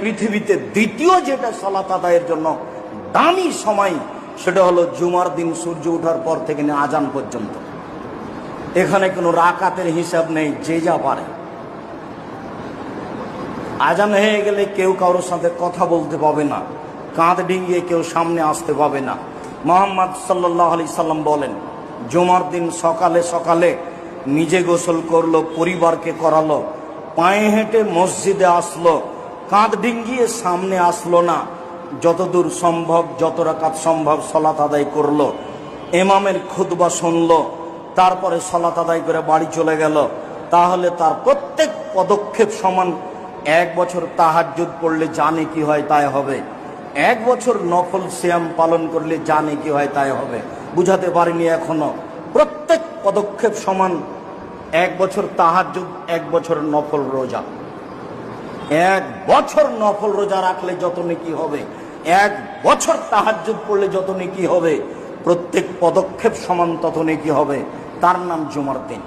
পৃথিবীতে দ্বিতীয় যেটা সালাত আদায়ের জন্য দামি সময়, সেটা হলো জুমার দিন সূর্য ওঠার পর থেকে নিয়ে আজান পর্যন্ত। এখানে কোনো রাকাতের হিসাব নেই, যে যা পারে। আজান হয়ে গেলে কেউ কারোর সাথে কথা বলতে পাবে না, কাঁধ ডিঙিয়ে কেউ সামনে আসতে পাবে না। মুহাম্মদ সাল্লাল্লাহু আলাইহি সাল্লাম বলেন, জুমার দিন সকালে সকালে নিজে গোসল করলো, পরিবারকে করালো, পায়ে হেঁটে মসজিদে আসলো, কাঁধ ডিঙ্গিয়ে সামনে আসলো না, যতদূর সম্ভব যত রাকাত সম্ভব সালাত আদায় করলো, ইমামের খুতবা শুনলো, তারপরে সালাত আদায় করে বাড়ি চলে গেল, তাহলে তার প্রত্যেক পদক্ষেপ সমান। 1 বছর তাহাজ্জুদ পড়লে জানে কি হয় তাই হবে, 1 বছর নফল সিয়াম পালন করলে জানে কি হয় তাই হবে। বুঝাতে পারিনি এখনো। প্রত্যেক পদক্ষেপ সমান। 1 বছর তাহাজ্জুদ, 1 বছর নফল রোজা। 1 বছর নফল রোজা রাখলে যত নেকি হবে, 1 বছর তাহাজ্জুদ পড়লে যত নেকি হবে, প্রত্যেক পদক্ষেপ সমান তত নেকি হবে। তার নাম জুমার দিন।